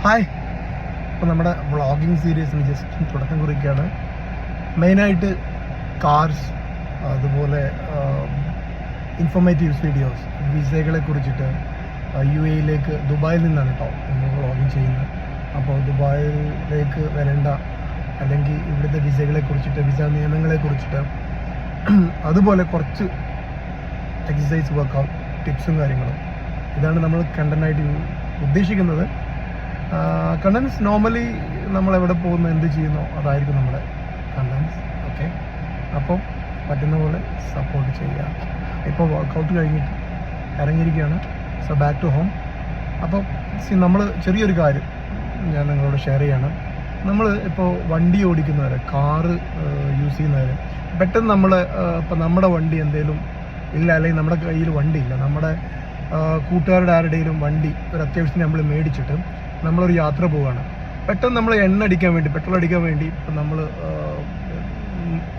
Hi, അപ്പോൾ നമ്മുടെ vlogging സീരീസിന് just തുടക്കം കുറിക്കുകയാണ്. മെയിനായിട്ട് കാർസ്, അതുപോലെ ഇൻഫോർമേറ്റീവ്സ് വീഡിയോസ്, വിസകളെ കുറിച്ചിട്ട്. UAE ദുബായിൽ നിന്നാണ് കേട്ടോ നമ്മൾ വ്ളോഗിങ് ചെയ്യുന്നത്. അപ്പോൾ ദുബായിലേക്ക് വരേണ്ട അല്ലെങ്കിൽ ഇവിടുത്തെ വിസകളെ കുറിച്ചിട്ട്, വിസ നിയമങ്ങളെ കുറിച്ചിട്ട്, അതുപോലെ കുറച്ച് എക്സസൈസ് വർക്കൗട്ട് ടിപ്സും കാര്യങ്ങളും. ഇതാണ് നമ്മൾ കണ്ടൻ്റായിട്ട് ഉദ്ദേശിക്കുന്നത്. കണ്ടൻസ് നോർമലി നമ്മൾ എവിടെ പോകുന്നു, എന്ത് ചെയ്യുന്നോ അതായിരിക്കും നമ്മുടെ കണ്ടൻസ്. ഓക്കെ, അപ്പോൾ പറ്റുന്ന പോലെ സപ്പോർട്ട് ചെയ്യുക. ഇപ്പോൾ വർക്കൗട്ട് കഴിഞ്ഞിട്ട് ഇറങ്ങിയിരിക്കുകയാണ്. So back to home. അപ്പോൾ നമ്മൾ ചെറിയൊരു കാര്യം ഞാൻ നിങ്ങളോട് ഷെയർ ചെയ്യാണ്. നമ്മൾ ഇപ്പോൾ വണ്ടി ഓടിക്കുന്നവരെ, കാറ് യൂസ് ചെയ്യുന്നവരെ, പെട്ടെന്ന് നമ്മൾ ഇപ്പോൾ നമ്മുടെ വണ്ടി എന്തെങ്കിലും ഇല്ല, അല്ലെങ്കിൽ നമ്മുടെ കയ്യിൽ വണ്ടി ഇല്ല, നമ്മുടെ കൂട്ടുകാരുടെ ആരുടെയും വണ്ടി ഒരു അത്യാവശ്യത്തിന് നമ്മൾ മേടിച്ചിട്ട് നമ്മളൊരു യാത്ര പോവുകയാണ്. പെട്ടെന്ന് നമ്മൾ എണ്ണ അടിക്കാൻ വേണ്ടി, പെട്രോൾ അടിക്കാൻ വേണ്ടി ഇപ്പം നമ്മൾ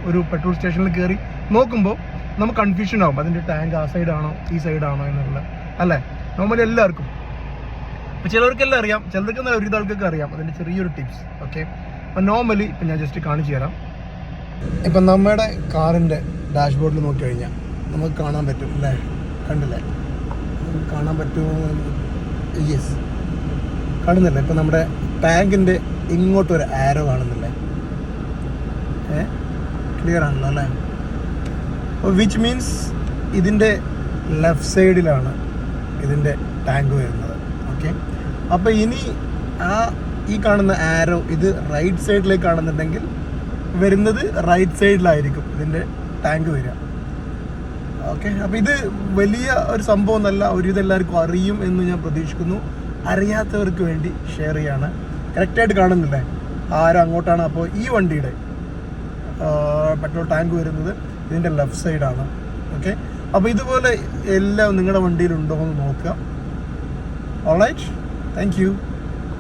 ഒരു പെട്രോൾ സ്റ്റേഷനിൽ കയറി നോക്കുമ്പോൾ നമുക്ക് കൺഫ്യൂഷൻ ആകും, അതിൻ്റെ ടാങ്ക് ആ സൈഡാണോ ഈ സൈഡാണോ എന്നുള്ള, അല്ലേ? നോർമലി എല്ലാവർക്കും, ഇപ്പോൾ ചിലർക്കെല്ലാം അറിയാം, ചിലർക്ക് ഒരു ആൾക്കൊക്കെ അറിയാം അതിൻ്റെ ചെറിയൊരു ടിപ്സ്. ഓക്കെ, അപ്പം നോർമലി ഇപ്പം ഞാൻ ജസ്റ്റ് കാണിച്ചു തരാം. ഇപ്പം നമ്മുടെ കാറിൻ്റെ ഡാഷ്ബോർഡിൽ നോക്കി കഴിഞ്ഞാൽ നമുക്ക് കാണാൻ പറ്റും, അല്ലേ? കണ്ടില്ലേ? നമുക്ക് കാണാൻ പറ്റുമോ? യെസ്, കാണുന്നില്ലേ? ഇപ്പം നമ്മുടെ ടാങ്കിൻ്റെ ഇങ്ങോട്ടൊരു ആരോ കാണുന്നില്ലേ? ക്ലിയർ ആണല്ലോ, അല്ലേ? വിച്ച് മീൻസ് ഇതിൻ്റെ ലെഫ്റ്റ് സൈഡിലാണ് ഇതിൻ്റെ ടാങ്ക് വരുന്നത്. ഓക്കെ, അപ്പോൾ ഇനി ഈ കാണുന്ന ആരോ ഇത് റൈറ്റ് സൈഡിലേക്ക് കാണുന്നുണ്ടെങ്കിൽ വരുന്നത് റൈറ്റ് സൈഡിലായിരിക്കും ഇതിൻ്റെ ടാങ്ക് വരിക. ഓക്കെ, അപ്പോൾ ഇത് വലിയ ഒരു സംഭവം എന്നല്ല, ഇതെല്ലാവർക്കും അറിയും എന്ന് ഞാൻ പ്രതീക്ഷിക്കുന്നു. അറിയാത്തവർക്ക് വേണ്ടി ഷെയർ ചെയ്യാണ്. കറക്റ്റായിട്ട് കാണുന്നില്ലേ ആരോ അങ്ങോട്ടാണ്? അപ്പോൾ ഈ വണ്ടിയുടെ പെട്രോൾ ടാങ്ക് വരുന്നത് ഇതിൻ്റെ ലെഫ്റ്റ് സൈഡാണ്. ഓക്കെ, അപ്പോൾ ഇതുപോലെ എല്ലാം നിങ്ങളുടെ വണ്ടിയിലുണ്ടോ എന്ന് നോക്കുക. Alright, thank U.